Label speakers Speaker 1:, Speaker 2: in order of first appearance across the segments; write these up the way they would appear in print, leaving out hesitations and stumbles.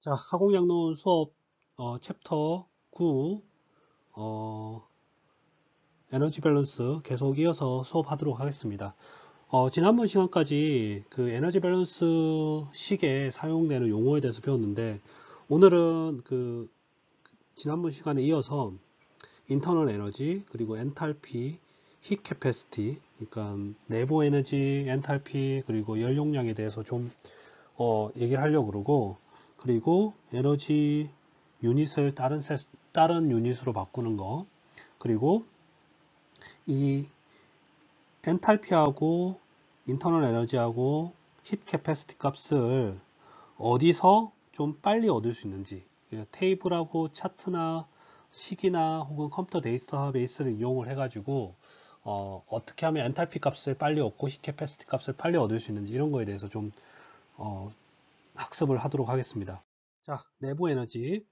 Speaker 1: 자, 하공양론 수업 챕터 9 어, 에너지 밸런스 계속 이어서 수업하도록 하겠습니다. 지난번 시간까지 그 에너지 밸런스 식에 사용되는 용어에 대해서 배웠는데 오늘은 그 지난번 시간에 이어서 인터널 에너지 그리고 엔탈피, 힛 캐패시티 그러니까 내부 에너지, 엔탈피 그리고 열 용량에 대해서 좀 얘기를 하려고 그러고 그리고 에너지 유닛을 다른 유닛으로 바꾸는 거 그리고 이 엔탈피하고 인터널 에너지하고 힛 캐패시티 값을 어디서 좀 빨리 얻을 수 있는지 테이블하고 차트나 식이나 혹은 컴퓨터 데이터베이스를 이용을 해가지고 어떻게 하면 엔탈피 값을 빨리 얻고 힛 캐패시티 값을 빨리 얻을 수 있는지 이런 거에 대해서 좀 학습을 하도록 하겠습니다. 자, 내부 에너지,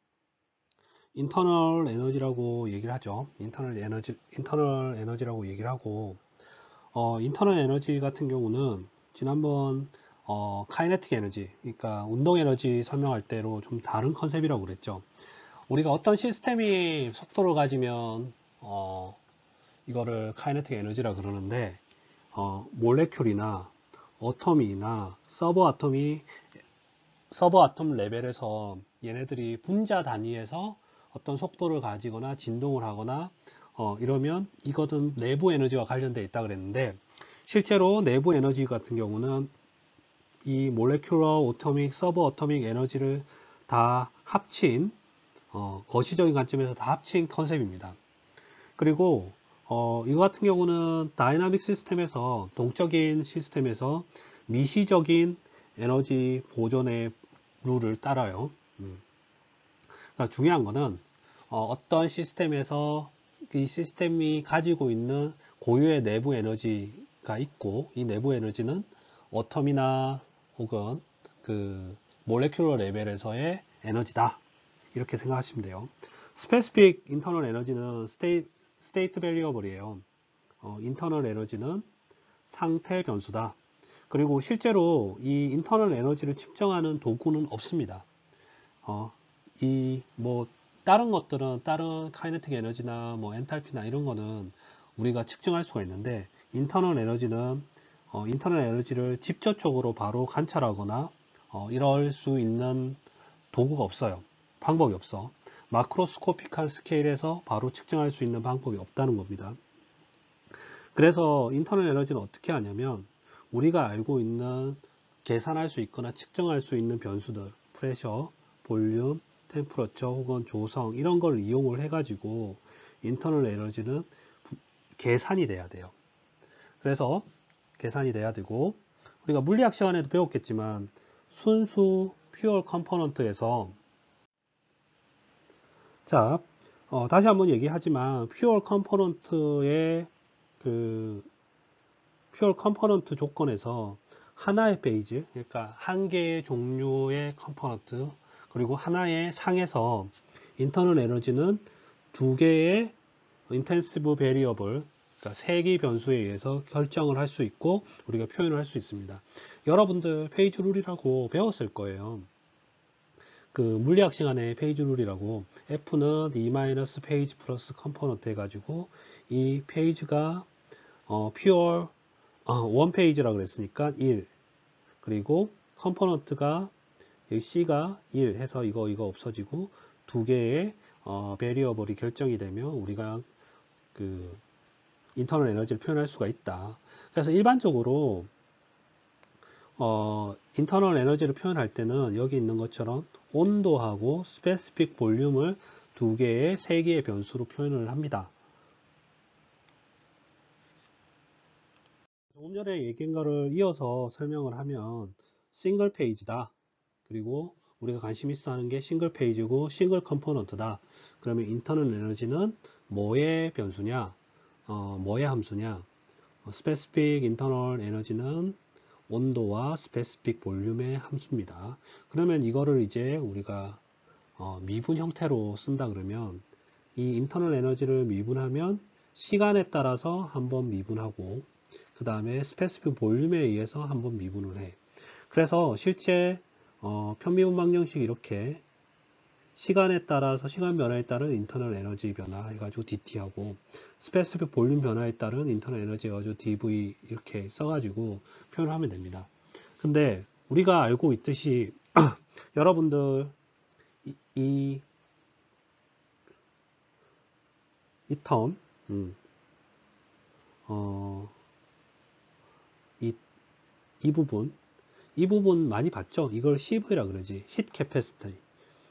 Speaker 1: 인터널 에너지라고 얘기를 하죠. 인터널 에너지라고 얘기를 하고, 인터널 에너지 같은 경우는 지난번 카이네틱 에너지, 그러니까 운동 에너지 설명할 때로 좀 다른 컨셉이라고 그랬죠. 우리가 어떤 시스템이 속도를 가지면 이거를 카이네틱 에너지라 그러는데, 몰레큘이나 어텀이나 서버 아톰 레벨에서 얘네들이 분자 단위에서 어떤 속도를 가지거나 진동을 하거나 이러면 이것은 내부 에너지와 관련되어 있다 그랬는데 실제로 내부 에너지 같은 경우는 이 몰레큘러 오토믹 서버 어토믹 에너지를 다 합친 거시적인 관점에서 다 합친 컨셉입니다. 그리고 이거 같은 경우는 다이나믹 시스템에서 동적인 시스템에서 미시적인 에너지 보존의 룰을 따라요. 그러니까 중요한 거는 어떤 시스템에서 이 시스템이 가지고 있는 고유의 내부 에너지가 있고 이 내부 에너지는 어텀이나 혹은 그 몰레큘러 레벨에서의 에너지다 이렇게 생각하시면 돼요. 스페시픽 인터널 에너지는 스테이트 베리어블이에요. 인터널 에너지는 상태 변수다. 그리고 실제로 이 인터널 에너지를 측정하는 도구는 없습니다. 뭐 다른 것들은 다른 카이네틱 에너지나 뭐 엔탈피나 이런 거는 우리가 측정할 수가 있는데 인터널 에너지는 인터널 에너지를 직접적으로 바로 관찰하거나 이럴 수 있는 도구가 없어요. 방법이 없어. 마크로스코픽한 스케일에서 바로 측정할 수 있는 방법이 없다는 겁니다. 그래서 인터널 에너지는 어떻게 하냐면 우리가 알고 있는 계산할 수 있거나 측정할 수 있는 변수들, 프레셔, 볼륨, 템퍼러처 혹은 조성 이런 걸 이용을 해가지고 인터널 에너지는 계산이 돼야 돼요. 그래서 계산이 돼야 되고 우리가 물리학 시간에도 배웠겠지만 순수 퓨어 컴포넌트에서 자 다시 한번 얘기하지만 퓨어 컴포넌트의 그 퓨어 컴포넌트 조건에서 하나의 페이지, 그러니까 한 개의 종류의 컴포넌트, 그리고 하나의 상에서 인터널 에너지는 두 개의 인텐시브 베리어블, 그러니까 세기 변수에 의해서 결정을 할 수 있고 우리가 표현을 할 수 있습니다. 여러분들 페이지 룰이라고 배웠을 거예요. 그 물리학 시간에 페이지 룰이라고 F는 E- 페이지 플러스 컴포넌트 해가지고 이 페이지가 퓨어 원 페이지라 그랬으니까 1 그리고 컴포넌트가 C가 1 해서 이거 없어지고 두 개의 베리어블이 결정이 되면 우리가 그 인터널 에너지를 표현할 수가 있다. 그래서 일반적으로 인터널 에너지를 표현할 때는 여기 있는 것처럼 온도하고 스페시픽 볼륨을 두 개의 세 개의 변수로 표현을 합니다. 조금 전에 얘기한 거를 이어서 설명을 하면 싱글 페이지다. 그리고 우리가 관심 있어 하는 게 싱글 페이지고 싱글 컴포넌트다. 그러면 인터널 에너지는 뭐의 변수냐? 뭐의 함수냐? 스페시픽 인터널 에너지는 온도와 스페시픽 볼륨의 함수입니다. 그러면 이거를 이제 우리가 미분 형태로 쓴다 그러면 이 인터널 에너지를 미분하면 시간에 따라서 한번 미분하고 그 다음에 스페시픽 볼륨에 의해서 한번 미분을 해. 그래서 실제 편미분 방정식 이렇게 시간에 따라서 시간 변화에 따른 인터널 에너지 변화 해가지고 dt하고 스페시픽 볼륨 변화에 따른 인터널 에너지 해가지고 dv 이렇게 써가지고 표현을 하면 됩니다. 근데 우리가 알고 있듯이 여러분들 이 텀, 이, 이 부분 많이 봤죠? 이걸 CV라 그러지. 히트 캐패시티.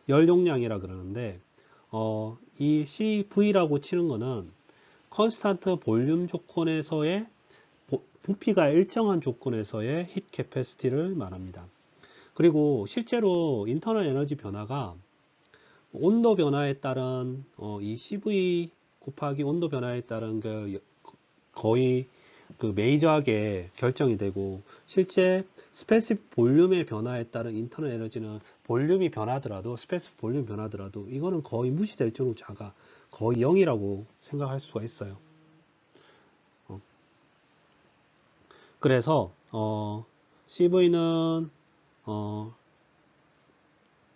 Speaker 1: 열 용량이라 그러는데, 이 CV라고 치는 거는 컨스탄트 볼륨 조건에서의 부피가 일정한 조건에서의 히트 캐패시티를 말합니다. 그리고 실제로 인터널 에너지 변화가 온도 변화에 따른 이 CV 곱하기 온도 변화에 따른 거의 메이저하게 결정이 되고, 실제 스페시픽 볼륨의 변화에 따른 인터널 에너지는 볼륨이 변하더라도, 스페시픽 볼륨 변하더라도 이거는 거의 무시될 정도로 작아. 거의 0이라고 생각할 수가 있어요. 그래서 CV는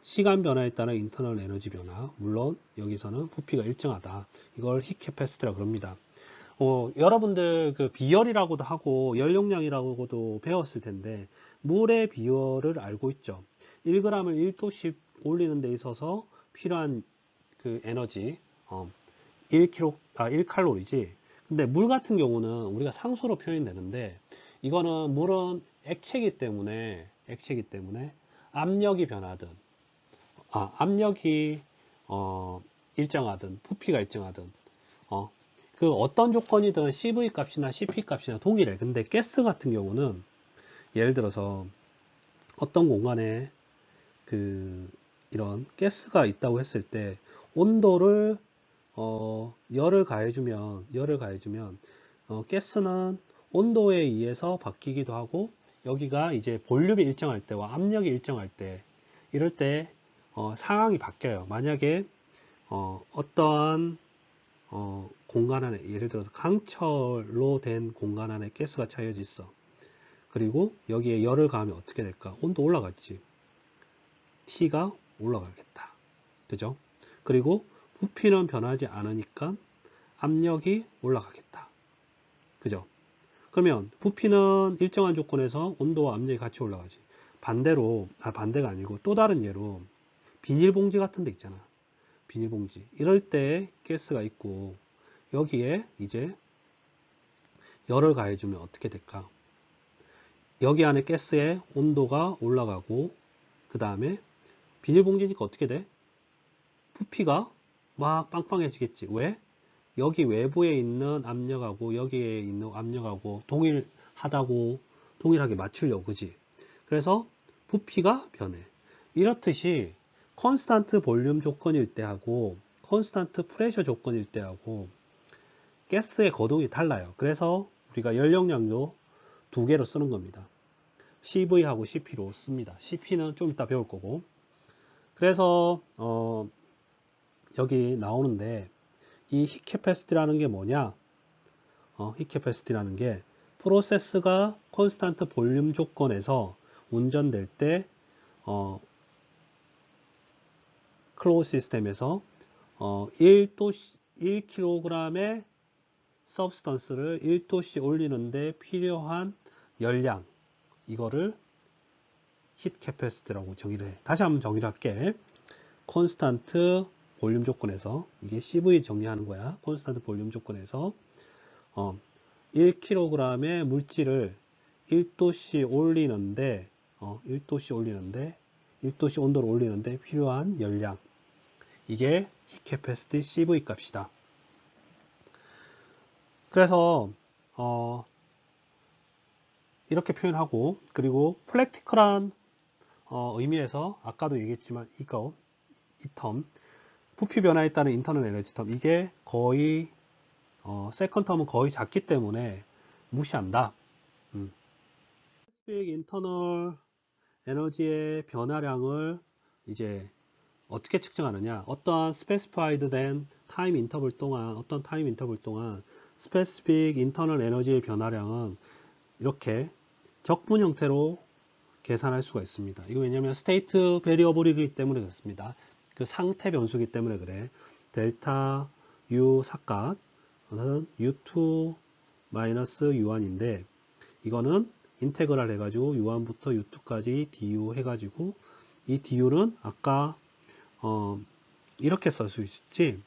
Speaker 1: 시간 변화에 따른 인터널 에너지 변화, 물론 여기서는 부피가 일정하다, 이걸 히트 캐패시티라고 그럽니다. 여러분들 비열이라고도 하고 열용량이라고도 배웠을 텐데, 물의 비열을 알고 있죠. 1g을 1도씩 올리는 데 있어서 필요한 에너지 1칼로리지. 근데 물 같은 경우는 우리가 상수로 표현되는데, 이거는 물은 액체이기 때문에 압력이 변하든 압력이 일정하든 부피가 일정하든 어떤 조건이든 CV 값이나 CP 값이나 동일해. 근데 가스 같은 경우는 예를 들어서 어떤 공간에 이런 가스가 있다고 했을 때 온도를 열을 가해주면 가스는 온도에 의해서 바뀌기도 하고, 여기가 이제 볼륨이 일정할 때와 압력이 일정할 때, 이럴 때 상황이 바뀌어요. 만약에 어떠한 공간 안에, 예를 들어서 강철로 된 공간 안에 가스가 차여져 있어. 그리고 여기에 열을 가하면 어떻게 될까? 온도 올라갔지. T가 올라가겠다. 그죠? 그리고 부피는 변하지 않으니까 압력이 올라가겠다. 그죠? 그러면 부피는 일정한 조건에서 온도와 압력이 같이 올라가지. 반대로, 반대가 아니고 또 다른 예로 비닐봉지 같은 데 있잖아. 비닐봉지. 이럴 때 가스가 있고, 여기에 이제 열을 가해주면 어떻게 될까? 여기 안에 가스의 온도가 올라가고, 그 다음에 비닐봉지니까 어떻게 돼? 부피가 막 빵빵해지겠지. 왜? 여기 외부에 있는 압력하고 여기에 있는 압력하고 동일하게 맞추려고, 그지? 그래서 부피가 변해. 이렇듯이 컨스탄트 볼륨 조건일 때하고 컨스탄트 프레셔 조건일 때하고 가스의 거동이 달라요. 그래서 우리가 연령량도 두 개로 쓰는 겁니다. CV하고 CP로 씁니다. CP는 좀 이따 배울 거고. 그래서 여기 나오는데, 이 히트 캐패시티라는 게 뭐냐? 히트 캐패시티라는 게 프로세스가 콘스탄트 볼륨 조건에서 운전될 때 클로즈 시스템에서 1kg의 서브스턴스를 1도씨 올리는데 필요한 열량, 이거를 히트 캐패시티라고 정의를 해. 다시 한번 정의를 할게. 콘스탄트 볼륨 조건에서, 이게 CV 정의하는 거야. 콘스탄트 볼륨 조건에서 1kg의 물질을 1도씨 올리는데 1도씨 온도를 올리는데 필요한 열량, 이게 히트 캐패시티 CV 값이다. 그래서 이렇게 표현하고, 그리고 프랙티컬한 의미에서 아까도 얘기했지만 이 텀, 부피 변화에 따른 인터널 에너지 텀, 이게 거의 세컨 텀은 거의 작기 때문에 무시한다. 스페시픽 인터널 에너지의 변화량을 이제 어떻게 측정하느냐? 어떠한 스페시파이드 된 타임 인터벌 동안, 스페시픽 인터널 에너지의 변화량은 이렇게 적분 형태로 계산할 수가 있습니다. 이거 왜냐면 스테이트 베리어블이기 때문에 그렇습니다. 그 상태 변수기 때문에 그래. 델타 U 삭갓은 U2 마이너스 U1인데 이거는 인테그랄 해가지고 U1부터 U2까지 du 해가지고 이 du는 아까 이렇게 쓸 수 있지.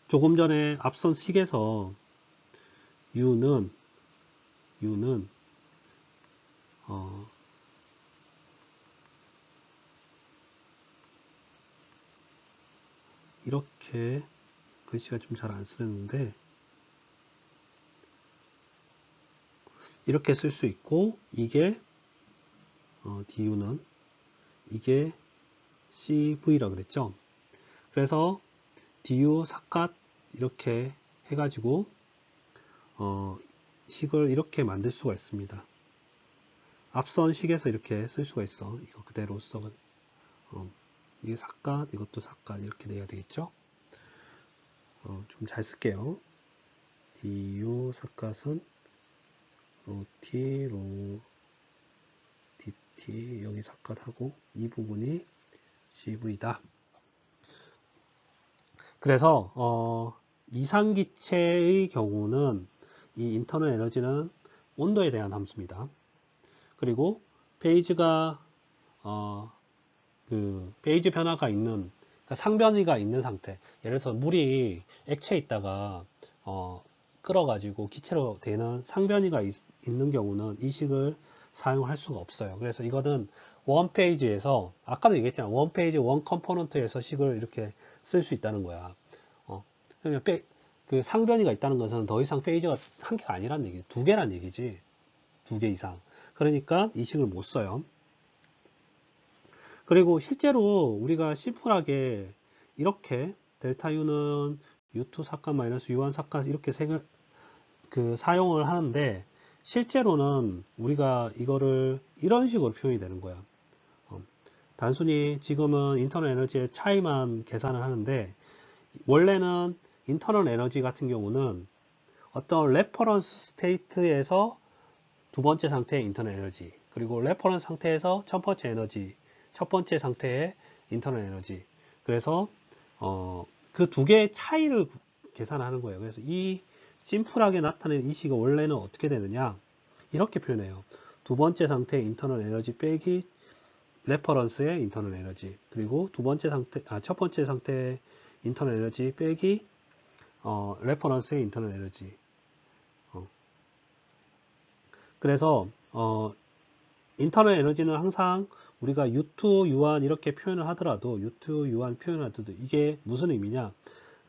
Speaker 1: 조금 전에 앞선 식에서 U는 이렇게 글씨가 좀 잘 안 쓰는데 이렇게 쓸 수 있고 이게 du는 이게 cv라 그랬죠. 그래서 du 삭갓 이렇게 해가지고 식을 이렇게 만들 수가 있습니다. 앞선 식에서 이렇게 쓸 수가 있어. 이거 그대로 써. 이게 삭갓, 이것도 삭갓 이렇게 돼야 되겠죠. 좀 잘 쓸게요. du 삭갓은 로티 로 dt 여기 삭갓하고 이 부분이 cv다. 그래서 이상기체의 경우는 이 인터널 에너지는 온도에 대한 함수입니다. 그리고 페이지가 그 페이지 변화가 있는 그러니까 상변이가 있는 상태. 예를 들어서 물이 액체에 있다가 끓어가지고 기체로 되는 상변이가 있는 경우는 이 식을 사용할 수가 없어요. 그래서 이거는 원 페이지에서 아까도 얘기했잖아. 원 페이지 원 컴포넌트에서 식을 이렇게 쓸 수 있다는 거야. 그러면 그 상변이가 있다는 것은 더 이상 페이지가 한 개가 아니란 얘기, 두 개란 얘기지. 두 개 이상. 그러니까 이 식을 못 써요. 그리고 실제로 우리가 심플하게 이렇게 델타 U는 U2 삭간 마이너스 U1 삭간 이렇게 사용을 하는데 실제로는 우리가 이거를 이런 식으로 표현이 되는 거야. 단순히 지금은 인터널 에너지의 차이만 계산을 하는데 원래는 인터널 에너지 같은 경우는 어떤 레퍼런스 스테이트에서 두 번째 상태의 인터널 에너지 그리고 레퍼런스 상태에서 첫 번째 에너지 첫 번째 상태의 인터널 에너지 그래서 그 두 개의 차이를 계산하는 거예요. 그래서 이 심플하게 나타낸 이 식이 원래는 어떻게 되느냐 이렇게 표현해요. 두 번째 상태의 인터널 에너지 빼기 레퍼런스의 인터널 에너지 그리고 첫 번째 상태의 인터널 에너지 빼기 레퍼런스의 인터널 에너지 그래서 인터널 에너지는 항상 우리가 U2, U1 이렇게 표현을 하더라도 U2, U1 표현을 하더라도 이게 무슨 의미냐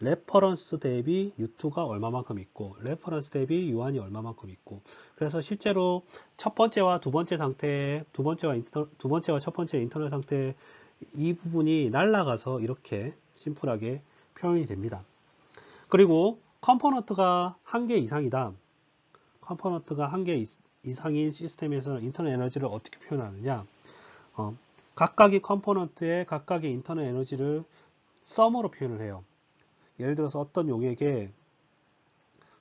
Speaker 1: 레퍼런스 대비 U2가 얼마만큼 있고 레퍼런스 대비 U1이 얼마만큼 있고 그래서 실제로 첫 번째와 두 번째 상태 두 번째와 첫 번째 인터널 상태 이 부분이 날아가서 이렇게 심플하게 표현이 됩니다. 그리고 컴포넌트가 한 개 이상이다. 컴포넌트가 한 개 이상인 시스템에서는 인터널 에너지를 어떻게 표현하느냐 각각의 컴포넌트의 각각의 인터널 에너지를 썸으로 표현을 해요. 예를 들어서 어떤 용액에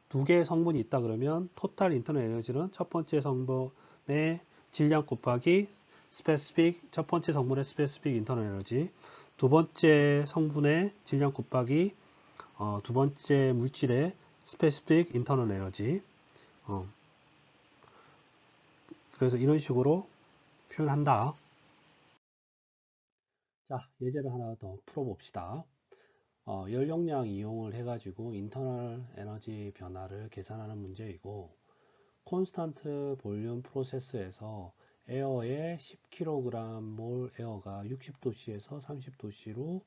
Speaker 1: 두 개의 성분이 있다 그러면 토탈 인터널 에너지는 첫 번째 성분의 질량 곱하기 스페시픽 첫 번째 성분의 스페시픽 인터널 에너지 두 번째 성분의 질량 곱하기 두 번째 물질의 스페시픽 인터널 에너지 그래서 이런 식으로 표현한다. 자, 예제를 하나 더 풀어봅시다. 연용량 이용을 해가지고 인터널 에너지 변화를 계산하는 문제이고 콘스탄트 볼륨 프로세스에서 에어의 10kg 몰 에어가 60도씨에서 30도씨로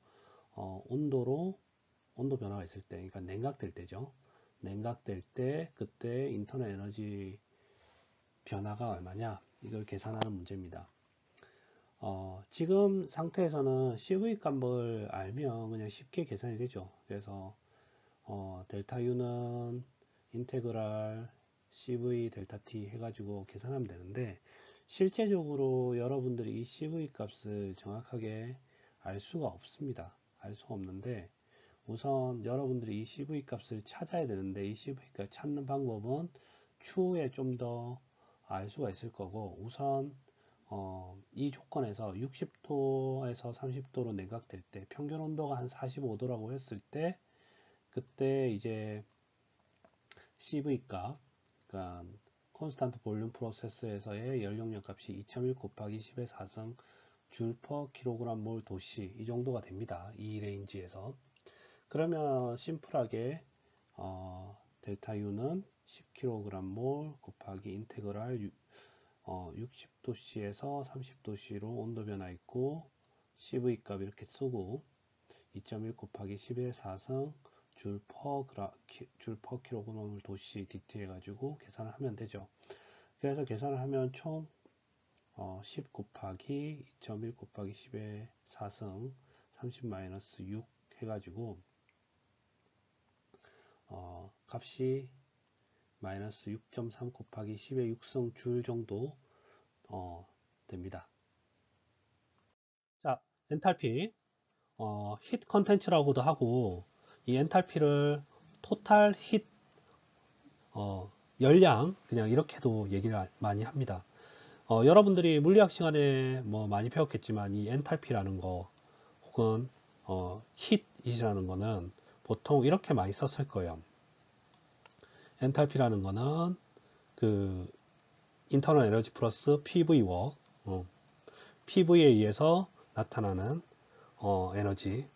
Speaker 1: 온도 변화가 있을 때, 그러니까 냉각될 때죠. 냉각될 때 그때 인터널 에너지 변화가 얼마냐 이걸 계산하는 문제입니다. 지금 상태에서는 CV 값을 알면 그냥 쉽게 계산이 되죠. 그래서 델타 U는 인테그랄 CV 델타 T 해가지고 계산하면 되는데 실제적으로 여러분들이 이 CV 값을 정확하게 알 수가 없습니다. 알 수가 없는데 우선 여러분들이 이 CV 값을 찾아야 되는데 이 CV 값 찾는 방법은 추후에 좀 더 알 수가 있을 거고, 우선 이 조건에서 60도에서 30도로 냉각될 때 평균 온도가 한 45도라고 했을 때, 그때 이제 CV 값, 그러니까 콘스탄트 볼륨 프로세스에서의 연료용 값이 2.1 곱하기 10의 4승 줄 퍼 킬로그램 몰 도시, 이 정도가 됩니다. 이 레인지에서. 그러면 심플하게 델타 U는 10kg 몰 곱하기 인테그랄 60도씨에서 30도씨로 온도 변화 있고, CV 값 이렇게 쓰고 2.1 곱하기 10의 4승 줄 퍼 킬로그램 도시 DT 해가지고 계산을 하면 되죠. 그래서 계산을 하면 총 10 곱하기 2.1 곱하기 10의 4승 30-6 해가지고 값이 마이너스 6.3 곱하기 10의 6승 줄 정도 됩니다. 자, 엔탈피 히트 컨텐츠라고도 하고, 이 엔탈피를 토탈 히트 열량, 그냥 이렇게도 얘기를 많이 합니다. 여러분들이 물리학 시간에 뭐 많이 배웠겠지만, 이 엔탈피라는 거 혹은 히트이라는 거는 보통 이렇게 많이 썼을 거예요. 엔탈피라는 거는 그 인터널 에너지 플러스 PV 워, PV에 의해서 나타나는 에너지.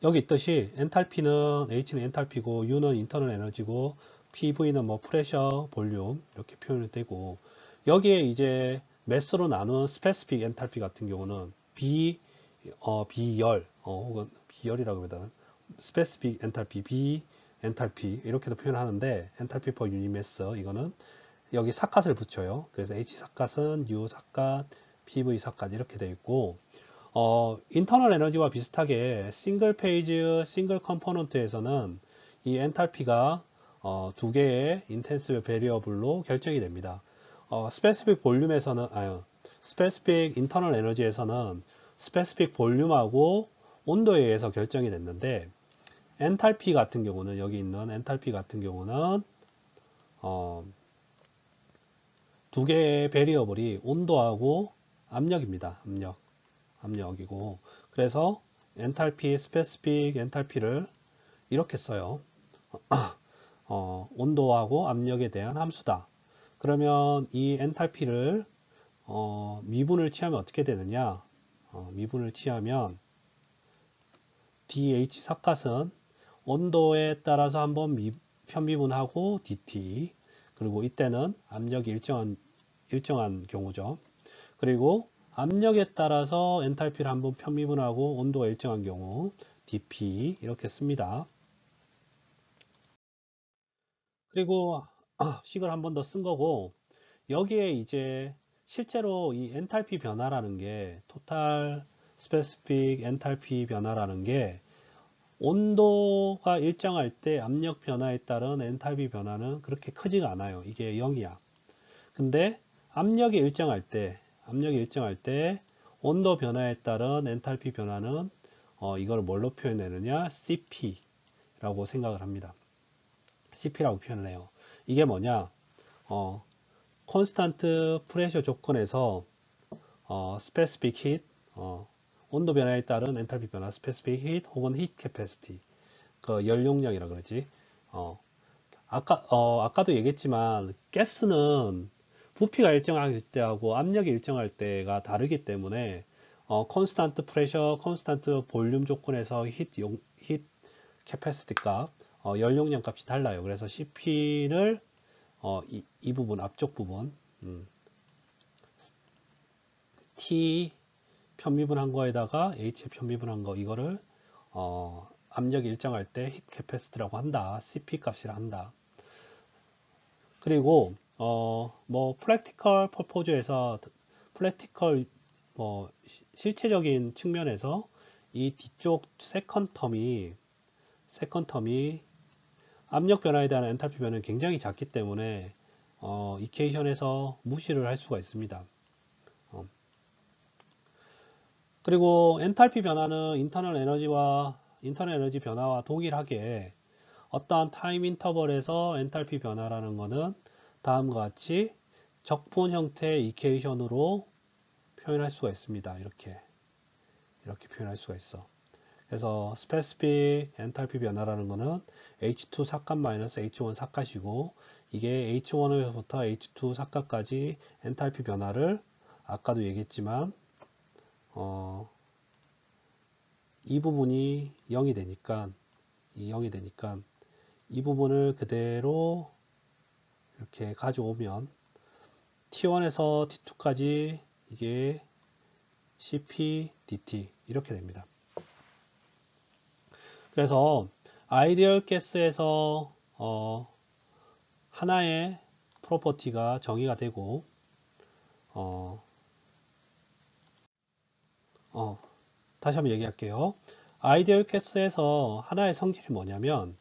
Speaker 1: 여기 있듯이 엔탈피는 H는 엔탈피고 U는 인터널 에너지고 PV는 뭐 프레셔, 볼륨 이렇게 표현이 되고, 여기에 이제 매스로 나눈 스페시픽 엔탈피 같은 경우는 비열 혹은 비열이라고 해야 되나, 스페시픽 엔탈피, 비 엔탈피 이렇게도 표현하는데, 엔탈피 퍼 유닛 매스 이거는 여기 삭갓을 붙여요. 그래서 H 삭갓은 U 삭갓, PV 삭갓 이렇게 되어 있고, 인터널 에너지와 비슷하게 싱글 페이지, 싱글 컴포넌트에서는 이 엔탈피가 두 개의 인텐시브 베리어블로 결정이 됩니다. 스페시픽 볼륨에서는, 스페시픽 인터널 에너지에서는 스페시픽 볼륨하고 온도에 의해서 결정이 됐는데, 엔탈피 같은 경우는, 여기 있는 엔탈피 같은 경우는 두 개의 베리어블이 온도하고 압력입니다. 압력이고, 그래서 엔탈피, 스페시픽 엔탈피를 이렇게 써요. 온도하고 압력에 대한 함수다. 그러면 이 엔탈피를 미분을 취하면 어떻게 되느냐? 미분을 취하면 dH 삭갓은 온도에 따라서 한번 편미분하고 dt, 그리고 이때는 압력이 일정한 경우죠. 그리고 압력에 따라서 엔탈피를 한번 편미분하고 온도가 일정한 경우 dP 이렇게 씁니다. 그리고 식을 한 번 더 쓴 거고, 여기에 이제 실제로 이 엔탈피 변화라는 게, 토탈 스페시픽 엔탈피 변화라는 게, 온도가 일정할 때 압력 변화에 따른 엔탈피 변화는 그렇게 크지가 않아요. 이게 0이야. 근데 압력이 일정할 때 온도 변화에 따른 엔탈피 변화는 이걸 뭘로 표현하느냐? CP라고 생각을 합니다. CP라고 표현을 해요. 이게 뭐냐? 콘스탄트 프레셔 조건에서 스페시픽 히트, 온도 변화에 따른 엔탈피 변화, 스페시픽 히트 혹은 히트 캐패시티, 그 연용량이라 그러지. 아까도 얘기했지만 가스는 부피가 일정할 때하고 압력이 일정할 때가 다르기 때문에 콘스탄트 프레셔, 콘스탄트 볼륨 조건에서 히트 캐패시티 값, 연용량 값이 달라요. 그래서 CP를 이 부분, 앞쪽 부분, T 편미분한 거에다가 H 편미분한 거, 이거를 압력이 일정할 때 히트 캐패시티라고 한다. CP 값이라 한다. 그리고 뭐 프랙티컬 퍼포즈에서, 프랙티컬 실체적인 측면에서 이 뒤쪽 세컨 텀이 압력 변화에 대한 엔탈피 변화는 굉장히 작기 때문에 이퀘이션에서 무시를 할 수가 있습니다. 그리고 엔탈피 변화는 인터널 에너지 변화와 동일하게 어떠한 타임 인터벌에서 엔탈피 변화라는 것은 다음과 같이 적분 형태의 이퀘이션으로 표현할 수가 있습니다. 이렇게 표현할 수가 있어. 그래서 specific 엔탈피 변화라는 것은 H2 삭각 마이너스 H1 삭각이고, 이게 H1에서부터 H2 삭각까지 엔탈피 변화를 아까도 얘기했지만 이 부분이 0이 되니까 이 부분을 그대로 이렇게 가져오면 T1에서 T2까지 이게 CP dt 이렇게 됩니다. 그래서 아이디얼 가스에서 하나의 프로퍼티가 정의가 되고 다시 한번 얘기할게요. 아이디얼 가스에서 하나의 성질이 뭐냐면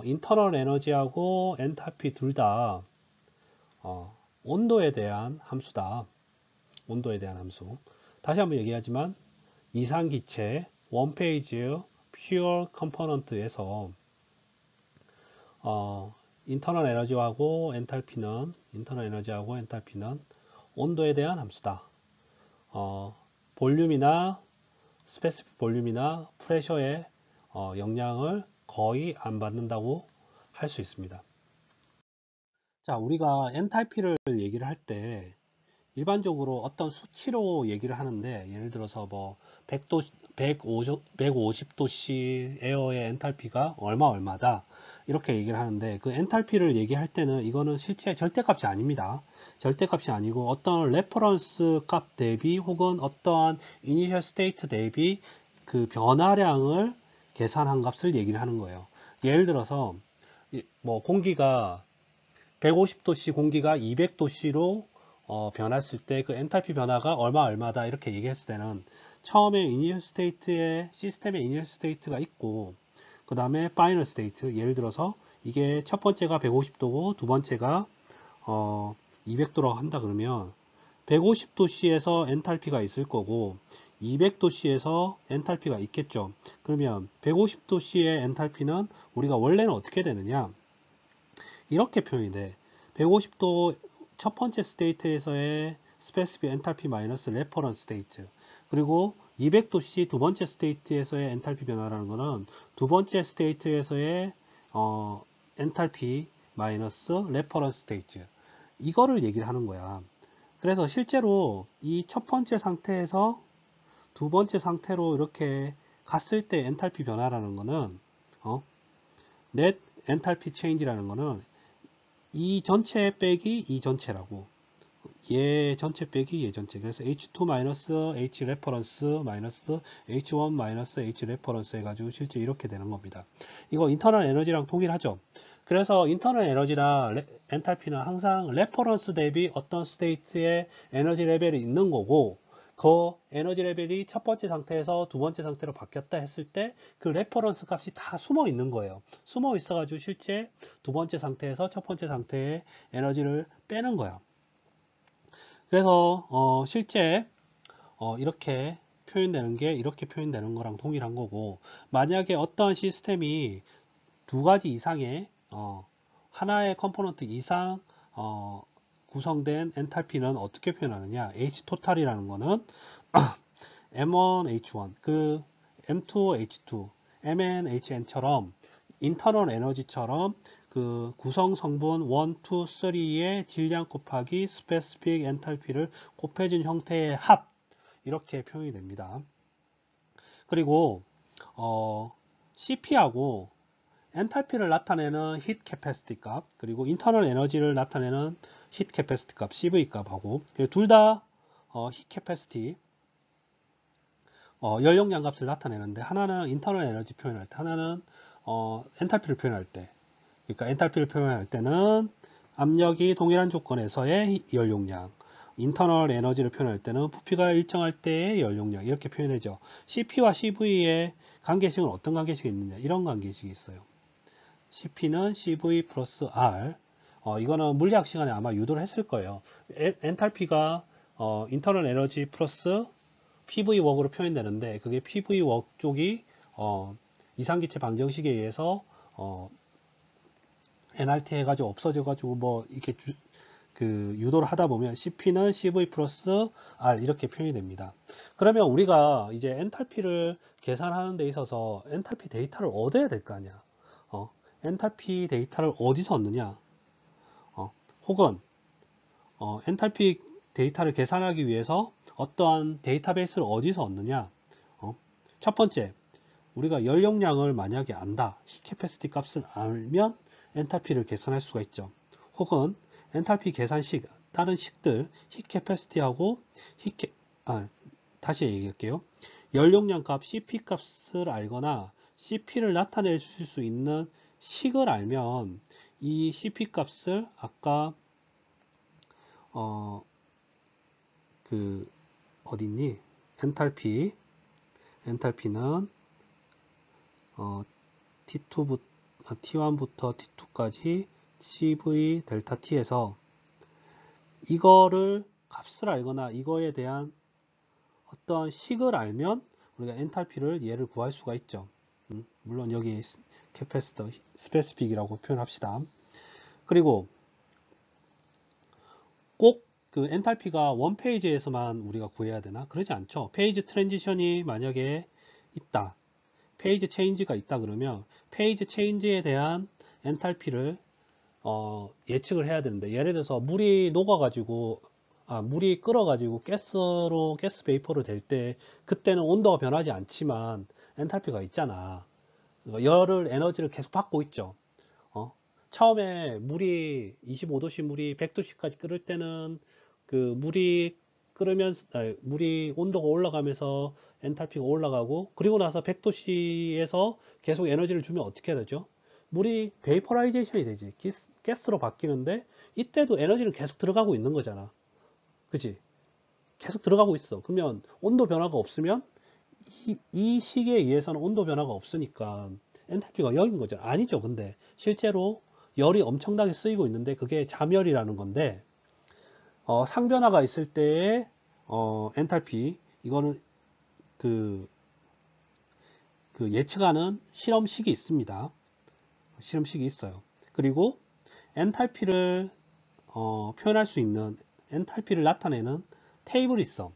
Speaker 1: 인터널 에너지하고 엔탈피 둘 다 온도에 대한 함수다. 온도에 대한 함수. 다시 한번 얘기하지만 이상기체 원페이지 퓨어 컴포넌트에서 인터널 에너지하고 엔탈피는 온도에 대한 함수다. 볼륨이나 스페시픽 볼륨이나 프레셔의 영향을 거의 안 받는다고 할 수 있습니다. 자, 우리가 엔탈피를 얘기를 할 때 일반적으로 어떤 수치로 얘기를 하는데, 예를 들어서 뭐 100도, 150도씨 에어의 엔탈피가 얼마다 이렇게 얘기를 하는데, 그 엔탈피를 얘기할 때는 이거는 실제 절대값이 아닙니다. 절대값이 아니고 어떤 레퍼런스 값 대비 혹은 어떠한 이니셜 스테이트 대비 그 변화량을 계산한 값을 얘기를 하는 거예요. 예를 들어서 뭐 공기가 150도씨 공기가 200도씨로 변했을 때 그 엔탈피 변화가 얼마다 이렇게 얘기했을 때는 처음에 이니셜 스테이트에 시스템의 이니셜 스테이트가 있고, 그 다음에 파이널 스테이트, 예를 들어서 이게 첫 번째가 150도고 두 번째가 200도라고 한다 그러면 150도씨에서 엔탈피가 있을 거고 200도씨에서 엔탈피가 있겠죠. 그러면 150도씨의 엔탈피는 우리가 원래는 어떻게 되느냐, 이렇게 표현이 돼. 150도 첫 번째 스테이트에서의 스페시픽 엔탈피 마이너스 레퍼런스 스테이트, 그리고 200도씨 두 번째 스테이트에서의 엔탈피 변화라는 것은 두 번째 스테이트에서의 엔탈피 마이너스 레퍼런스 스테이트, 이거를 얘기를 하는 거야. 그래서 실제로 이 첫 번째 상태에서 두 번째 상태로 이렇게 갔을 때 엔탈피 변화라는 것은 넷 엔탈피 체인지라는 것은 이 전체 빼기 이 전체라고, 얘 전체 빼기 얘 전체. 그래서 H2 마이너스 H 레퍼런스 마이너스 H1 마이너스 H 레퍼런스 해가지고 실제 이렇게 되는 겁니다. 이거 인터널 에너지랑 동일하죠. 그래서 인터널 에너지나 엔탈피는 항상 레퍼런스 대비 어떤 스테이트의 에너지 레벨이 있는 거고, 그 에너지 레벨이 첫 번째 상태에서 두 번째 상태로 바뀌었다 했을 때 그 레퍼런스 값이 다 숨어 있는 거예요. 숨어 있어 가지고 실제 두 번째 상태에서 첫 번째 상태의 에너지를 빼는 거야. 그래서 실제 이렇게 표현되는 거랑 동일한 거고, 만약에 어떤 시스템이 두 가지 이상의 하나의 컴포넌트 이상 구성된 엔탈피는 어떻게 표현하느냐, H 토탈이라는 거는 M1H1 그 M2H2 MnHn처럼 인터널 에너지처럼 그 구성 성분 1, 2, 3의 질량 곱하기 스페시픽 엔탈피를 곱해준 형태의 합, 이렇게 표현이 됩니다. 그리고 CP하고 엔탈피를 나타내는 히트 캐패시티 값, 그리고 인터널 에너지를 나타내는 히트 캐패시티 값, CV 값하고 둘 다 히트 캐패시티 연용량 값을 나타내는데, 하나는 인터널 에너지 표현할 때, 하나는 엔탈피를 표현할 때, 그러니까 엔탈피를 표현할 때는 압력이 동일한 조건에서의 연용량, 인터널 에너지를 표현할 때는 부피가 일정할 때의 연용량, 이렇게 표현하죠. CP와 CV의 관계식은 어떤 관계식이 있느냐, 이런 관계식이 있어요. CP는 CV 플러스 R, 이거는 물리학 시간에 아마 유도를 했을 거예요. 엔탈피가 인터널 에너지 플러스 PV 웍으로 표현되는데, 그게 PV 웍 쪽이 이상기체 방정식에 의해서 NRT 해가지고 없어져가지고 뭐 이렇게 유도를 하다 보면 CP는 CV 플러스 R 이렇게 표현이 됩니다. 그러면 우리가 이제 엔탈피를 계산하는 데 있어서 엔탈피 데이터를 얻어야 될 거 아니야. 엔탈피 데이터를 어디서 얻느냐? 혹은 엔탈피 데이터를 계산하기 위해서 어떠한 데이터베이스를 어디서 얻느냐? 첫 번째, 우리가 연용량을 만약에 안다. 히 캐패시티 값을 알면 엔탈피를 계산할 수가 있죠. 혹은 엔탈피 계산식, 다른 식들, 히 캐패시티하고 다시 얘기할게요. 연용량 값 CP 값을 알거나 CP를 나타낼 수 있는 식을 알면 이 CP 값을 아까 어딨니? 엔탈피는 T1부터 T2까지 CV 델타 T에서 이거를 값을 알거나 이거에 대한 어떤 식을 알면 우리가 엔탈피를 얘를 구할 수가 있죠. 물론 여기 캐패시터 스페시픽이라고 표현합시다. 그리고 꼭 그 엔탈피가 원 페이지에서만 우리가 구해야 되나? 그러지 않죠. 페이지 트랜지션이 만약에 있다. 페이지 체인지가 있다 그러면 페이지 체인지에 대한 엔탈피를 예측을 해야 되는데, 예를 들어서 물이 녹아가지고 물이 끓어가지고 가스 베이퍼로 될 때 그때는 온도가 변하지 않지만 엔탈피가 있잖아. 열을 에너지를 계속 받고 있죠. 처음에 물이 25도씨 물이 100도씨까지 끓을 때는 물이 끓으면서 물이 온도가 올라가면서 엔탈피가 올라가고, 그리고 나서 100도씨에서 계속 에너지를 주면 어떻게 해야 되죠? 물이 베이퍼라이제이션이 되지. 가스로 바뀌는데 이때도 에너지는 계속 들어가고 있는 거잖아. 그치? 계속 들어가고 있어. 그러면 온도 변화가 없으면 이 시기에 의해서는 온도 변화가 없으니까 엔탈피가 0인 거죠. 아니죠. 근데 실제로 열이 엄청나게 쓰이고 있는데 그게 잠열이라는 건데, 상변화가 있을 때의 엔탈피, 이거는 그 예측하는 실험식이 있습니다. 실험식이 있어요. 그리고 엔탈피를 표현할 수 있는, 엔탈피를 나타내는 테이블이 있어.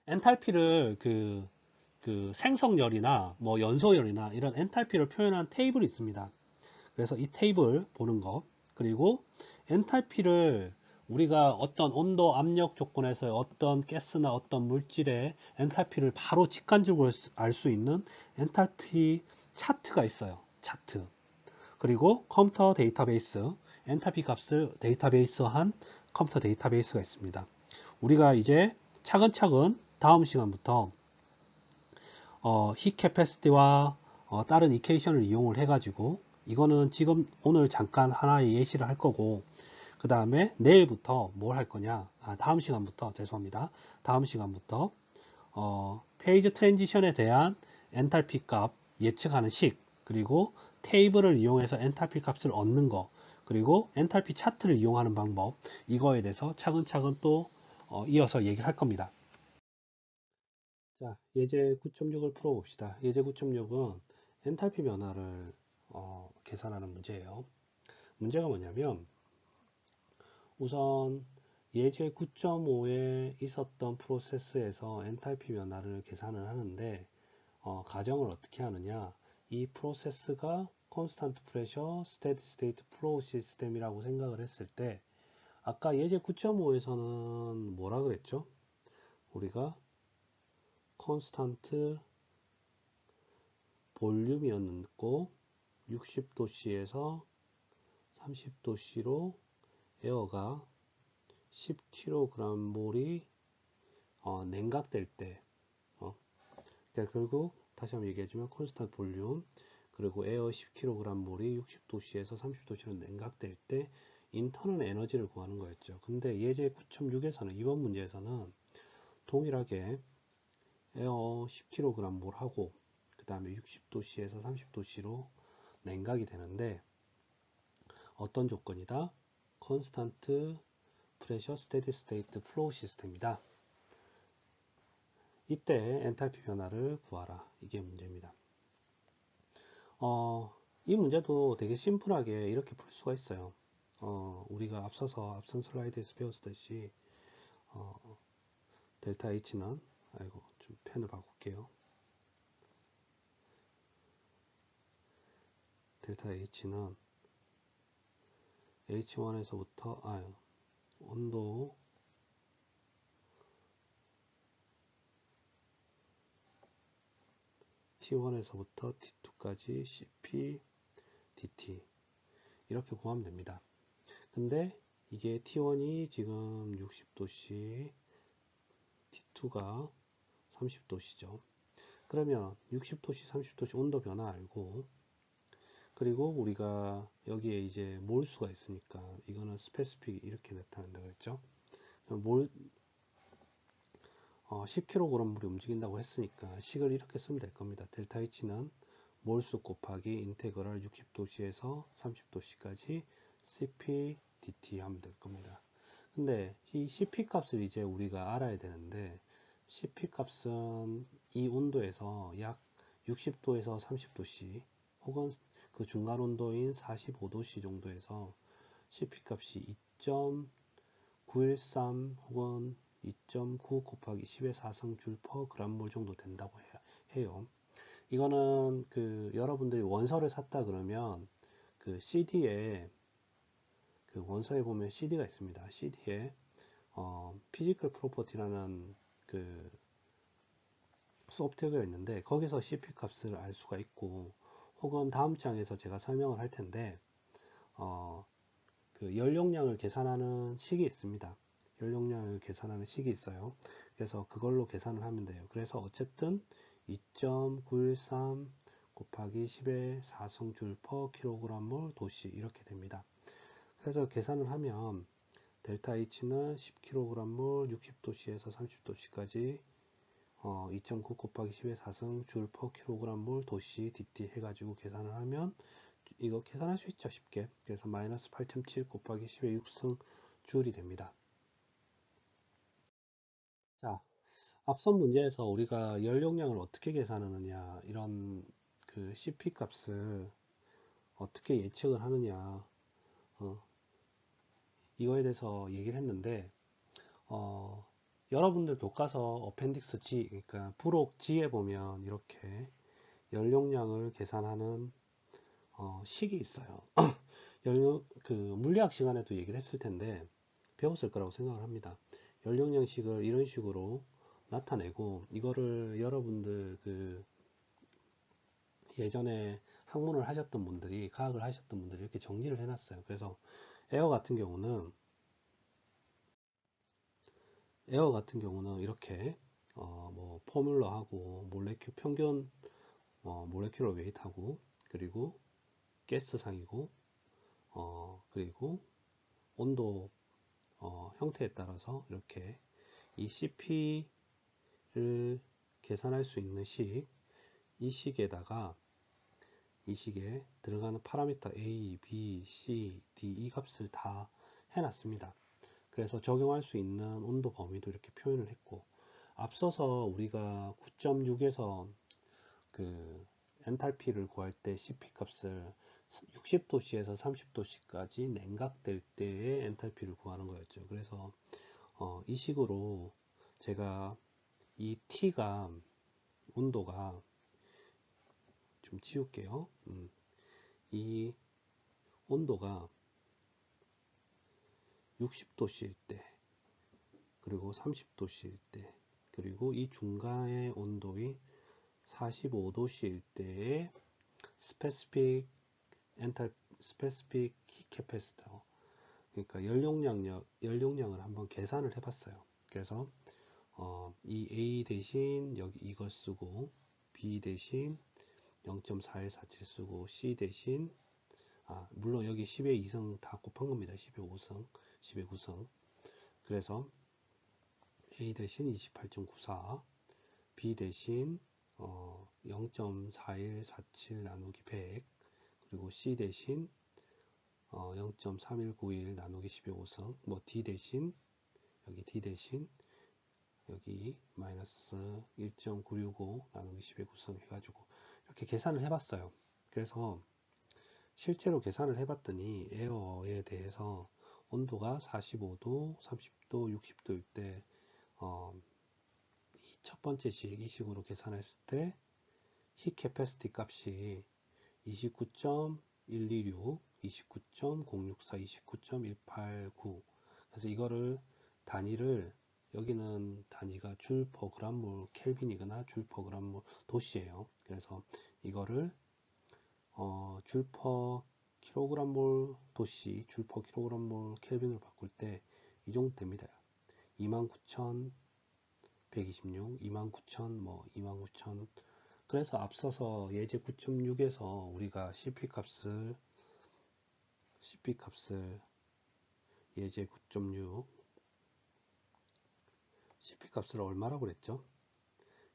Speaker 1: 엔탈피를 생성열이나 뭐 연소열이나 이런 엔탈피를 표현한 테이블이 있습니다. 그래서 이 테이블 보는 것, 그리고 엔탈피를 우리가 어떤 온도 압력 조건에서 어떤 가스나 어떤 물질의 엔탈피를 바로 직관적으로 알 수 있는 엔탈피 차트가 있어요. 차트. 그리고 컴퓨터 데이터베이스, 엔탈피 값을 데이터베이스한 컴퓨터 데이터베이스가 있습니다. 우리가 이제 차근차근 다음 시간부터 히 캐패시티와 다른 이퀘이션을 이용을 해가지고, 이거는 지금 오늘 잠깐 하나의 예시를 할 거고, 그 다음에 내일부터 뭘 할 거냐, 다음 시간부터, 죄송합니다. 다음 시간부터 페이지 트랜지션에 대한 엔탈피 값 예측하는 식, 그리고 테이블을 이용해서 엔탈피 값을 얻는 거, 그리고 엔탈피 차트를 이용하는 방법, 이거에 대해서 차근차근 또 이어서 얘기를 할 겁니다. 자, 예제 9.6을 풀어봅시다. 예제 9.6은 엔탈피 변화를 계산하는 문제예요. 문제가 뭐냐면, 우선 예제 9.5에 있었던 프로세스에서 엔탈피 변화를 계산을 하는데, 가정을 어떻게 하느냐, 이 프로세스가 컨스탄트 프레셔 스테디 스테이트 플로우 시스템이라고 생각을 했을 때, 아까 예제 9.5에서는 뭐라 그랬죠? 우리가 컨스탄트 볼륨이었고 60도씨에서 30도씨로 에어가 10kg몰이 냉각될 때, 그러니까 결국 다시 한번 얘기해주면 콘스탄트 볼륨 그리고 에어 10kg몰이 60도씨에서 30도씨로 냉각될 때 인터널 에너지를 구하는 거였죠. 근데 예제 9.6에서는, 이번 문제에서는 동일하게 에어 10kg몰 하고 그 다음에 60도씨에서 30도씨로 냉각이 되는데, 어떤 조건이다? 컨스탄트 프레셔 스테디 스테이트 플로우 시스템이다. 이때 엔탈피 변화를 구하라. 이게 문제입니다. 이 문제도 되게 심플하게 이렇게 풀 수가 있어요. 우리가 앞선 슬라이드에서 배웠듯이, 델타 H는, 아이고, 좀 펜을 바꿀게요. 델타 H는 H1에서부터, 온도, T1에서부터 T2까지 CP, DT. 이렇게 구하면 됩니다. 근데 이게 T1이 지금 60도씨, T2가 30도씨죠. 그러면 60도씨, 30도씨 온도 변화 알고, 그리고 우리가 여기에 이제 몰수가 있으니까 이거는 스페시픽 이렇게 나타난다 그랬죠. 몰 10kg 물이 움직인다고 했으니까 식을 이렇게 쓰면 될 겁니다. 델타 H는 몰수 곱하기 인테그럴 60도씨에서 30도씨까지 CP dt 하면 될 겁니다. 근데 이 CP 값을 이제 우리가 알아야 되는데, CP 값은 이 온도에서 약 60도에서 30도씨 혹은 그 중간 온도인 45도씨 정도에서 CP 값이 2.913 혹은 2.9 곱하기 10의 4성 줄 퍼 그람몰 정도 된다고 해요. 이거는 그 여러분들이 원서를 샀다 그러면 그 CD에, 그 원서에 보면 CD가 있습니다. CD에 피지컬 프로퍼티라는 그 소프트웨어가 있는데 거기서 CP 값을 알 수가 있고, 혹은 다음 장에서 제가 설명을 할 텐데 그 연용량을 계산하는 식이 있습니다. 연용량을 계산하는 식이 있어요. 그래서 그걸로 계산을 하면 돼요. 그래서 어쨌든 2.913 곱하기 10의 4성줄 퍼 킬로그램몰 도시 이렇게 됩니다. 그래서 계산을 하면 델타 H는 10kg몰 60도씨에서 30도씨까지 2.9 곱하기 10의 4성 줄 퍼 킬로그램몰 도시 dt 해가지고 계산을 하면 이거 계산할 수 있죠, 쉽게. 그래서 마이너스 8.7 곱하기 10의 6승 줄이 됩니다. 자, 앞선 문제에서 우리가 연용량을 어떻게 계산하느냐, 이런 그 CP 값을 어떻게 예측을 하느냐, 이거에 대해서 얘기를 했는데, 여러분들 교과서 어펜딕스 G, 그러니까 부록 G에 보면 이렇게 연용량을 계산하는 식이 있어요. 그 물리학 시간에도 얘기를 했을 텐데 배웠을 거라고 생각을 합니다. 연용량식을 이런 식으로 나타내고, 이거를 여러분들 그 예전에 학문을 하셨던 분들이, 과학을 하셨던 분들이 이렇게 정리를 해놨어요. 그래서 에어 같은 경우는 이렇게 뭐 포뮬러하고 몰레큐 평균 몰레큘러 웨이트하고, 그리고 가스상이고, 그리고 온도 형태에 따라서 이렇게 이 CP를 계산할 수 있는 식, 이 식에다가 이 식에 들어가는 파라미터 A, B, C, D 이 값을 다 해놨습니다. 그래서 적용할 수 있는 온도 범위도 이렇게 표현을 했고, 앞서서 우리가 9.6에서 그 엔탈피를 구할 때 CP 값을 60도씨에서 30도씨까지 냉각될 때의 엔탈피를 구하는 거였죠. 그래서 이 식으로 제가 이 T가, 온도가, 좀 치울게요. 이 온도가 60도씨일 때, 그리고 30도씨일 때, 그리고 이 중간의 온도인 45도씨일 때의 스페시픽 스페시픽 캐패시터, 그러니까 연용량을 한번 계산을 해봤어요. 그래서 이 A 대신 여기 이걸 쓰고, B 대신 0.4147 쓰고, C 대신 물론 여기 10의 2승 다 곱한 겁니다. 10의 5승, 10의 9승. 그래서 A 대신 28.94, B 대신 0.4147 나누기 100, 그리고 C 대신 0.3191 나누기 10의 5승, 뭐 D 대신 여기 마이너스 1.965 나누기 10의 9승 해가지고 이렇게 계산을 해봤어요. 그래서 실제로 계산을 해봤더니 에어에 대해서 온도가 45도, 30도, 60도일 때 이 첫 번째 식, 이 식으로 계산했을 때 히 캐패시티 값이 29.126, 29.064, 29.189. 그래서 이거를 단위를 여기는 단위가 줄 퍼 그람몰 켈빈이거나 줄 퍼 그람몰 도시예요. 그래서 이거를 줄 퍼 킬로그램몰 도시, 줄 퍼 킬로그램몰 켈빈으로 바꿀 때 이 정도 됩니다. 29,126, 29,000, 뭐 29,000. 그래서 앞서서 예제 9.6에서 우리가 CP 값을 예제 9.6 CP 값을 얼마라고 그랬죠?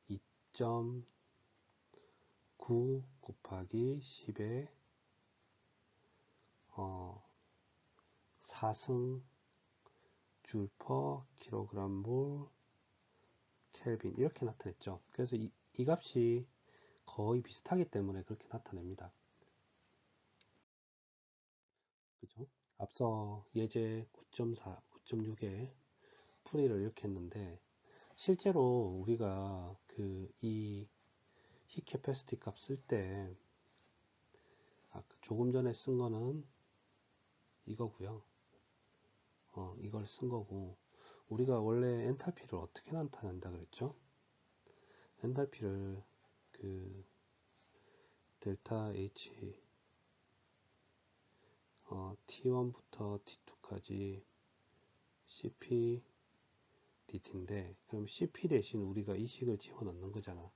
Speaker 1: 2.9 곱하기 10의 4승 줄 퍼 킬로그램 몰 켈빈 이렇게 나타냈죠. 그래서 이 값이 거의 비슷하기 때문에 그렇게 나타냅니다. 그죠? 앞서 예제 9.4, 9.6에 풀이를 이렇게 했는데 실제로 우리가 이 히 캐패시티 값 쓸 때 조금 전에 쓴 거는 이거고요. 이걸 쓴 거고 우리가 원래 엔탈피를 어떻게 나타낸다 그랬죠? 엔탈피를 델타 H T1부터 T2까지 CP DT인데 그럼 CP 대신 우리가 이 식을 집어넣는 거잖아.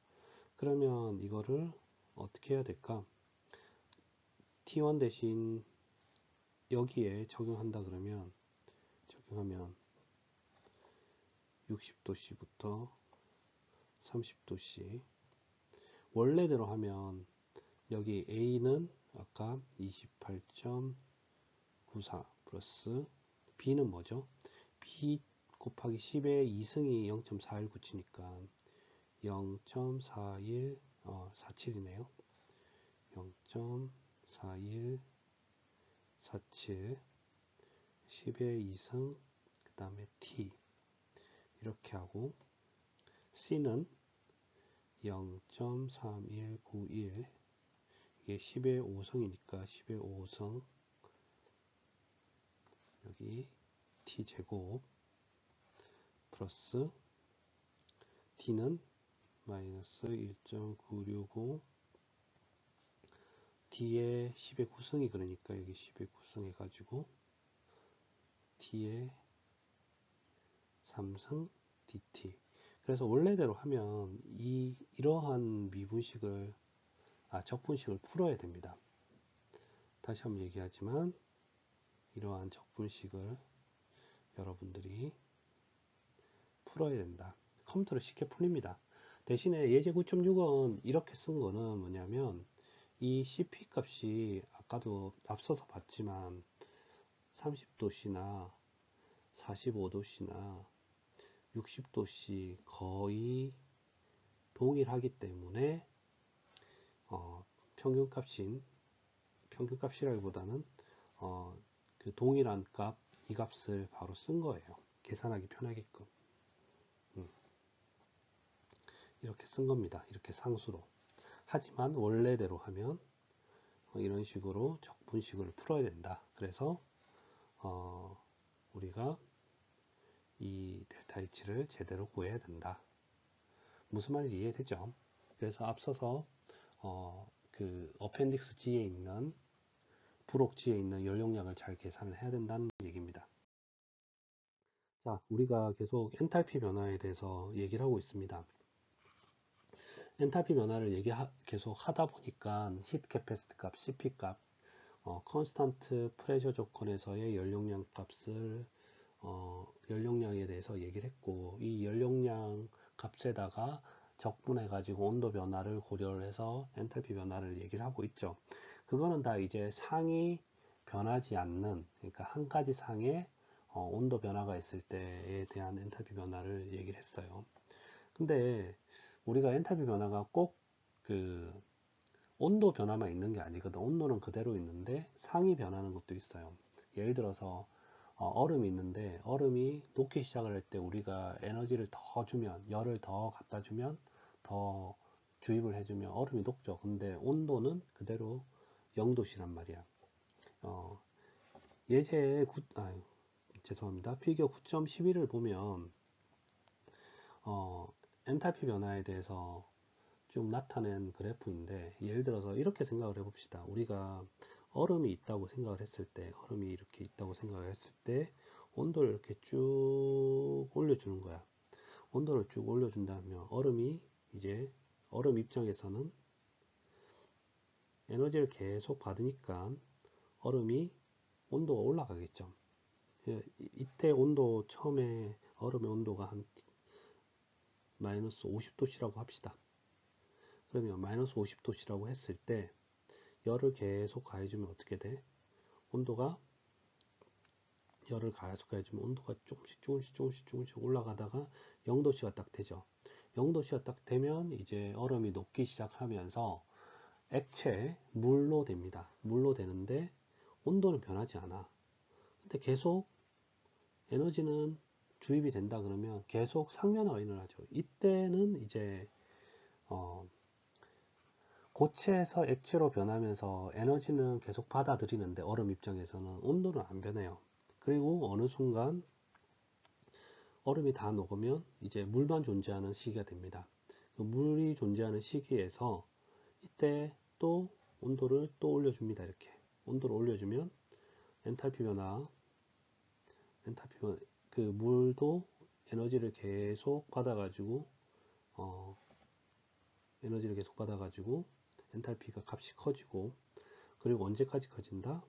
Speaker 1: 그러면 이거를 어떻게 해야 될까? T1 대신 여기에 적용한다 그러면 적용하면 60도씨부터 30도씨 원래대로 하면 여기 A는 아까 28.94 플러스 B는 뭐죠? B 곱하기 10의 2승이 0.4197니까 0.41 47이네요. 0.4147 10의 2승 그 다음에 T 이렇게 하고 C는 0.3191 이게 10의 5승이니까 10의 5승 여기 T제곱 플러스 D는 마이너스 1.965 D의 10의 9승이 그러니까 여기 10의 9승 해가지고 D의 3승 DT 그래서 원래대로 하면 이러한 미분식을 적분식을 풀어야 됩니다. 다시 한번 얘기하지만 이러한 적분식을 여러분들이 풀어야 된다. 컴퓨터로 쉽게 풀립니다. 대신에 예제 9.6은 이렇게 쓴 거는 뭐냐면 이 CP 값이 아까도 앞서서 봤지만 30도씨나 45도씨나 60도씨 거의 동일하기 때문에 평균값이라기보다는 동일한 값, 이 값을 바로 쓴 거예요. 계산하기 편하게끔. 이렇게 쓴 겁니다. 이렇게 상수로. 하지만 원래대로 하면 이런 식으로 적분식을 풀어야 된다. 그래서 우리가 이 델타 H를 제대로 구해야 된다. 무슨 말인지 이해되죠? 그래서 앞서서 어펜딕스 G에 있는 부록 G에 있는 연용량을 잘 계산을 해야 된다는 얘기입니다. 자, 우리가 계속 엔탈피 변화에 대해서 얘기를 하고 있습니다. 엔탈피 변화를 계속 하다 보니까 히트 캐패시티 값, CP 값, 컨스탄트 프레셔 조건에서의 연용량 값을 연용량에 대해서 얘기를 했고 이 연용량 값에다가 적분해 가지고 온도 변화를 고려를 해서 엔탈피 변화를 얘기를 하고 있죠. 그거는 다 이제 상이 변하지 않는 그러니까 한 가지 상에 온도 변화가 있을 때에 대한 엔탈피 변화를 얘기를 했어요. 근데 우리가 엔탈피 변화가 꼭 온도 변화만 있는 게 아니거든. 온도는 그대로 있는데 상이 변하는 것도 있어요. 예를 들어서 얼음이 있는데 얼음이 녹기 시작을 할 때 우리가 에너지를 더 주면, 열을 더 갖다 주면, 더 주입을 해주면 얼음이 녹죠. 근데 온도는 그대로 0도씨란 말이야. 어, 예제 죄송합니다. 피겨 9.11을 보면 엔탈피 변화에 대해서 쭉 나타낸 그래프인데, 예를 들어서 이렇게 생각을 해봅시다. 우리가 얼음이 있다고 생각을 했을 때, 얼음이 이렇게 있다고 생각을 했을 때 온도를 이렇게 쭉 올려주는 거야. 온도를 쭉 올려준다면 얼음이 이제 얼음 입장에서는 에너지를 계속 받으니까 얼음이 온도가 올라가겠죠. 이때 온도, 처음에 얼음의 온도가 한 마이너스 50도씨라고 합시다. 그러면 마이너스 50도씨라고 했을 때 열을 계속 가해주면 어떻게 돼? 온도가, 열을 계속 가해주면 온도가 조금씩 올라가다가 0도씨가 딱 되죠. 0도씨가 딱 되면 이제 얼음이 녹기 시작하면서 액체, 물로 됩니다. 물로 되는데 온도는 변하지 않아. 근데 계속 에너지는 주입이 된다 그러면 계속 상변화가 일어나죠. 이때는 이제 고체에서 액체로 변하면서 에너지는 계속 받아들이는데 얼음 입장에서는 온도는 안 변해요. 그리고 어느 순간 얼음이 다 녹으면 이제 물만 존재하는 시기가 됩니다. 그 물이 존재하는 시기에서 이때 또 온도를 또 올려줍니다. 이렇게 온도를 올려주면 엔탈피 변화, 그 물도 에너지를 계속 받아가지고 엔탈피가 값이 커지고, 그리고 언제까지 커진다?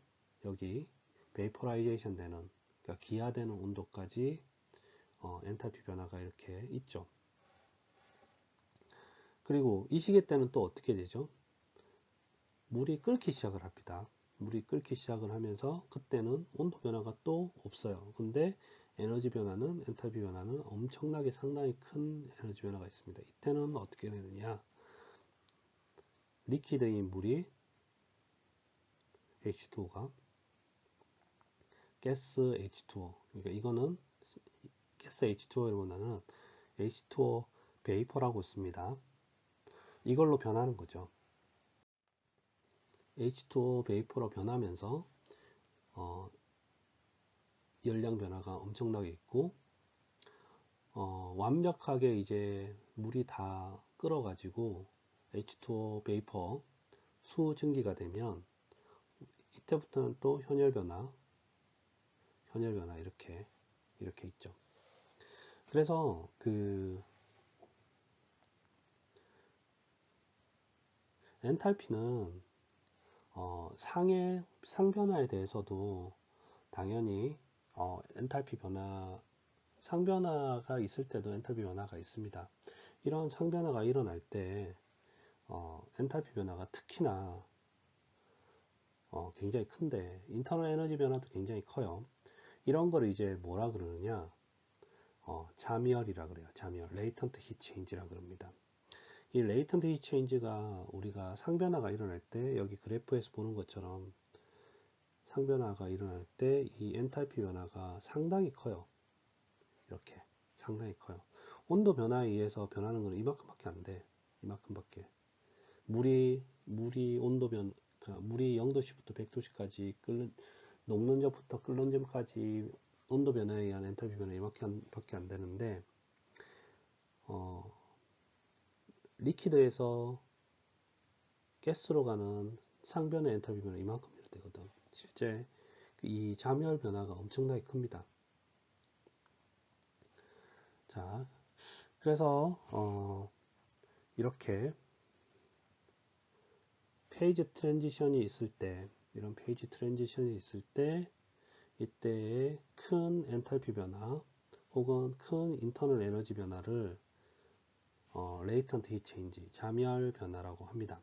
Speaker 1: 여기 베이퍼라이제이션 되는, 그러니까 기화되는 온도까지 엔탈피 변화가 이렇게 있죠. 그리고 이 시기 때는 또 어떻게 되죠? 물이 끓기 시작을 합니다. 물이 끓기 시작을 하면서 그때는 온도 변화가 또 없어요. 근데 에너지 변화는, 엔탈피 변화는 엄청나게 상당히 큰 에너지 변화가 있습니다. 이때는 어떻게 되느냐? 리퀴드인 물이 H2오가 가스 H2O, 그러니까 이거는 가스 H2O보다는 H2O 베이퍼라고 씁니다. 이걸로 변하는 거죠. H2O 베이퍼로 변하면서 열량 변화가 엄청나게 있고, 완벽하게 이제 물이 다 끓어가지고 H2O 베이퍼 수증기가 되면 이때부터는 또 현열 변화 이렇게 있죠. 그래서 그 엔탈피는 상변화에 대해서도 당연히 엔탈피 변화, 상변화가 있을 때도 엔탈피 변화가 있습니다. 이런 상변화가 일어날 때 엔탈피 변화가 특히나 굉장히 큰데, 인터널 에너지 변화도 굉장히 커요. 이런 걸 이제 뭐라 그러느냐, 자미열이라 그래요. 자미열, 레이턴트 히 체인지라 그럽니다. 이 레이턴트 히 체인지가, 우리가 상변화가 일어날 때 여기 그래프에서 보는 것처럼 상변화가 일어날 때 이 엔탈피 변화가 상당히 커요. 이렇게 상당히 커요. 온도 변화에 의해서 변하는 것은 이만큼밖에 안 돼. 이만큼밖에. 물이 온도 그러니까 물이 0도씨부터 100도씨까지 녹는 점부터 끓는 점까지 온도 변화에 의한 엔탈피 변화 이만큼밖에 안 되는데, 리퀴드에서 가스로 가는 상변의 엔탈피 변화 이만큼 되거든. 실제 이 잠열 변화가 엄청나게 큽니다. 자, 그래서 이렇게 페이지 트랜지션이 있을 때, 이런 페이지 트랜지션이 있을 때 이때의 큰 엔탈피 변화 혹은 큰 인터널 에너지 변화를 레이턴트 히 체인지, 잠열 변화라고 합니다.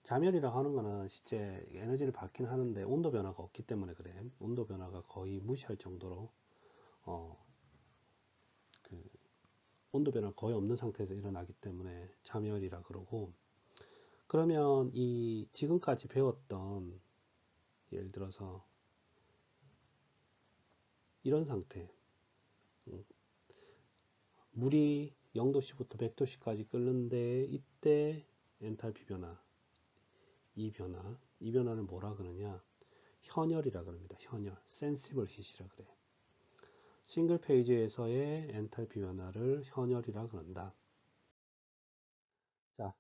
Speaker 1: 잠열이라고 하는 거는 실제 에너지를 받긴 하는데 온도 변화가 없기 때문에 그래. 온도 변화가 거의 무시할 정도로 온도 변화가 거의 없는 상태에서 일어나기 때문에 잠열이라 그러고, 그러면 이 지금까지 배웠던 예를 들어서 이런 상태, 물이 0도씨부터 100도씨까지 끓는데 이때 엔탈피 변화, 이 변화를 뭐라 그러냐? 현열이라 그럽니다. 현열, 센시블 hit이라 그래. 싱글 페이지에서의 엔탈피 변화를 현열이라 그런다. 자,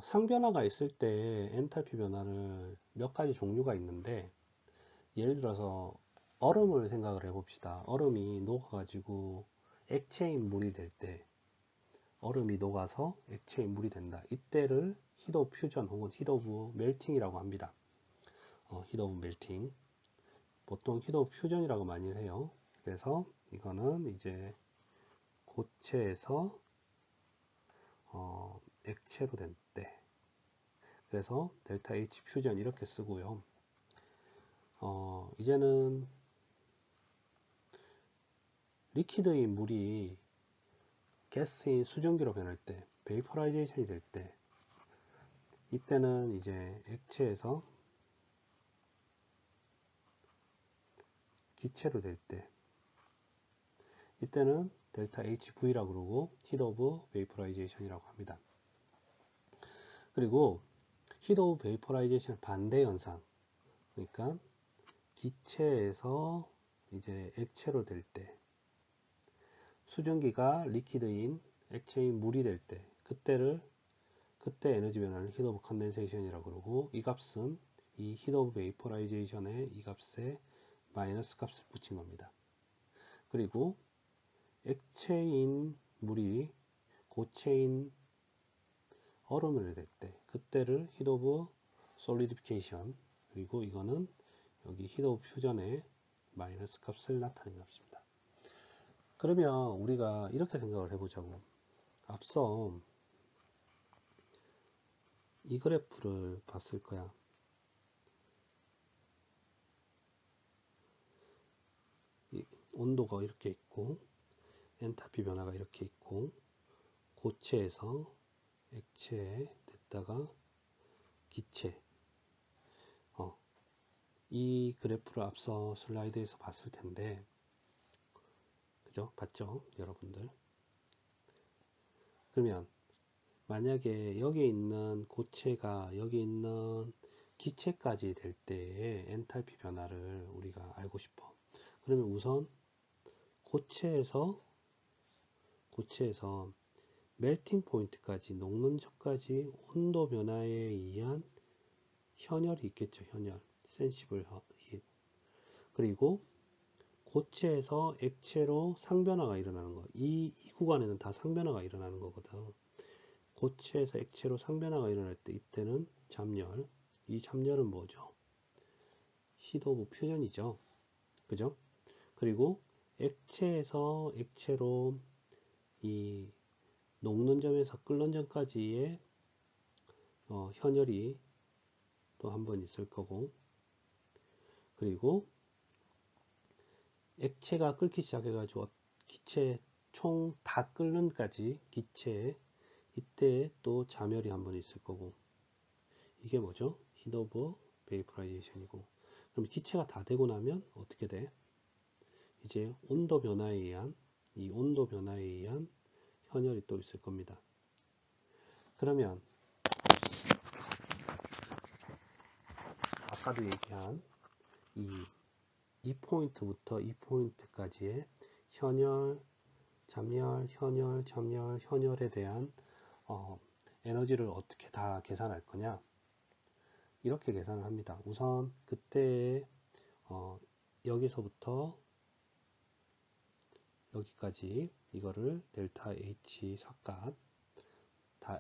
Speaker 1: 상변화가 있을 때 엔탈피 변화를 몇 가지 종류가 있는데, 예를 들어서 얼음을 생각을 해봅시다. 얼음이 녹아가지고 액체인 물이 될 때, 얼음이 녹아서 액체인 물이 된다. 이때를 히트 오브 퓨전 혹은 히트 오브 멜팅이라고 합니다. 히트 오브 멜팅. 보통 히트 오브 퓨전이라고 많이 해요. 그래서 이거는 이제 고체에서 액체로 된 때. 그래서 델타 H 퓨전 이렇게 쓰고요. 이제는 리퀴드인 물이 가스인 수증기로 변할 때, 베이퍼라이제이션이 될 때, 이때는 이제 액체에서 기체로 될 때, 이때는 델타 HV라고 그러고 히트 오브 베이퍼라이제이션이라고 합니다. 그리고 히트 오브 베이퍼라이제이션 반대 현상, 그러니까 기체에서 이제 액체로 될 때, 수증기가 리퀴드인 액체인 물이 될 때, 그때 에너지 변화를 히트 오브 컨덴세이션이라고 그러고, 이 값은 이 히트 오브 베이퍼라이제이션의 이 값에 마이너스 값을 붙인 겁니다. 그리고 액체인 물이 고체인 얼음을 될 때, 그때를 히트 오브 솔리디피케이션, 그리고 이거는 여기 히트 오브 퓨전의 마이너스 값을 나타낸 값입니다. 그러면 우리가 이렇게 생각을 해보자고. 앞서 이 그래프를 봤을 거야. 이 온도가 이렇게 있고, 엔탈피 변화가 이렇게 있고, 고체에서 액체에 됐다가 기체. 이 그래프를 앞서 슬라이드에서 봤을 텐데, 그죠? 봤죠? 여러분들. 그러면 만약에 여기 있는 고체가 여기 있는 기체까지 될 때의 엔탈피 변화를 우리가 알고 싶어. 그러면 우선 고체에서 멜팅 포인트까지, 녹는 전까지 온도 변화에 의한 현열이 있겠죠. 현열, 센시블 힛. 그리고 고체에서 액체로 상변화가 일어나는 거. 이 구간에는 다 상변화가 일어나는 거거든. 고체에서 액체로 상변화가 일어날 때 이때는 잠열. 이 잠열은 뭐죠? 히트 오브 퓨전이죠. 그죠? 그리고 액체에서 액체로 이 녹는 점에서 끓는 점까지의 현열이 또 한 번 있을 거고, 그리고 액체가 끓기 시작해가지고 기체 총 다 끓는까지 기체에 이때 또 잠열이 한 번 있을 거고, 이게 뭐죠? 히트 오브 베이퍼라이제이션이고, 그럼 기체가 다 되고 나면 어떻게 돼? 이제 온도 변화에 의한 이 온도 변화에 의한 현열이 또 있을 겁니다. 그러면 아까도 얘기한 이 포인트부터 이 포인트까지의 현열, 잠열, 현열, 잠열, 현열에 대한 에너지를 어떻게 다 계산할 거냐? 이렇게 계산을 합니다. 우선 그때 여기서부터 여기까지 이거를 델타 H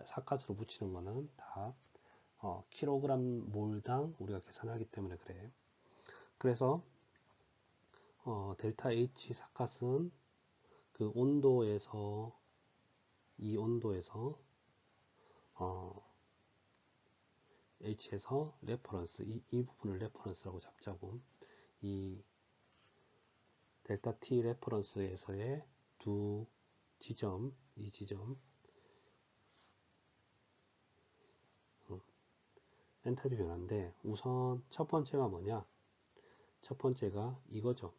Speaker 1: 삿갓으로 붙이는 거는 다 킬로그램 몰당 우리가 계산하기 때문에 그래. 그래서 델타 H 삿갓은 그 온도에서 이 온도에서 H에서 레퍼런스 이 부분을 레퍼런스라고 잡자고. 이 델타 T 레퍼런스에서의 두 지점, 이 지점 엔탈피 변화인데, 우선 첫 번째가 뭐냐? 첫 번째가 이거죠.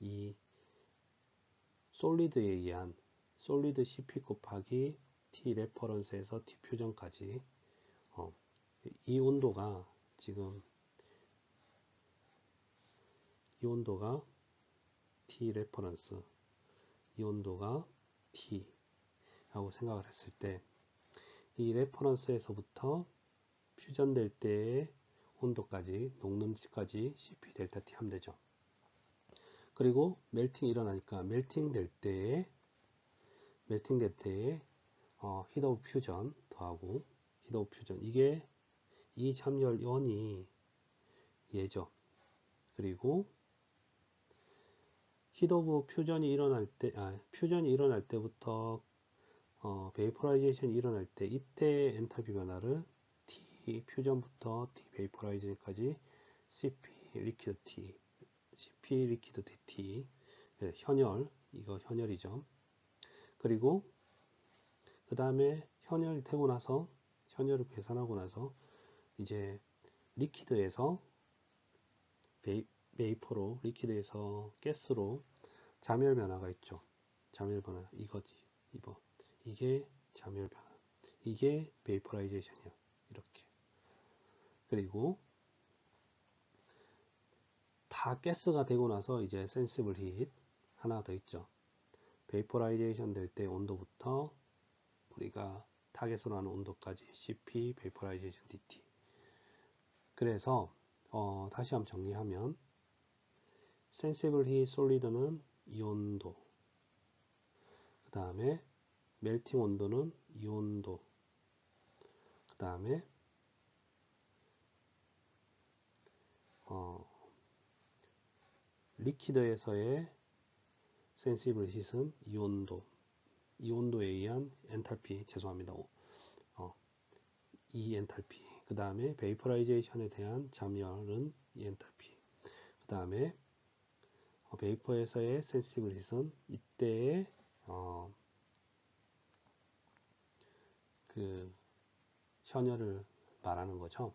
Speaker 1: 이 솔리드에 의한 솔리드 CP 곱하기 T 레퍼런스에서 디퓨전까지 이 온도가 지금 이 온도가 T 레퍼런스, 이 온도가 T 라고 생각을 했을 때, 이 레퍼런스에서부터 퓨전될 때의 온도까지, 녹는지까지 CP 델타 T 하면 되죠. 그리고 멜팅이 일어나니까 멜팅 될 때에 히트 오브 퓨전 더하고 히트 오브 퓨전, 이게 이 잠열원이 얘죠. 그리고 히트 오브 퓨전이 일어날 때, 퓨전이 일어날 때부터 베이퍼라이제이션이 일어날 때, 이때 엔탈피 변화를 T 퓨전부터 T 베이퍼라이제이션까지 CP 리퀴드 T, CP 리퀴드 T, 현열, 이거 현열이죠. 그리고 그 다음에 현열이 되고 나서, 현열을 계산하고 나서 이제 리퀴드에서 베이퍼로, 리퀴드에서 가스로 잠열 변화가 있죠. 잠열 변화, 이거지. 이게 잠열 변화. 이게 베이퍼라이제이션이야. 이렇게. 그리고 다 가스가 되고 나서 이제 센시블 힛 하나 더 있죠. 베이퍼라이제이션 될 때 온도부터 우리가 타겟으로 하는 온도까지 CP 베이퍼라이제이션 DT. 그래서 다시 한번 정리하면 센시블 힛 솔리드는 이 온도, 그 다음에 멜팅 온도는 이 온도, 그 다음에 리퀴드에서의 센시블 힛은 이 온도, 이 온도에 의한 엔탈피, 죄송합니다. 이 엔탈피. 그 다음에 베이퍼라이제이션에 대한 잠열은 이 엔탈피. 그 다음에 베이퍼에서의 센시블 힛은 이때의 그 현열을 말하는 거죠.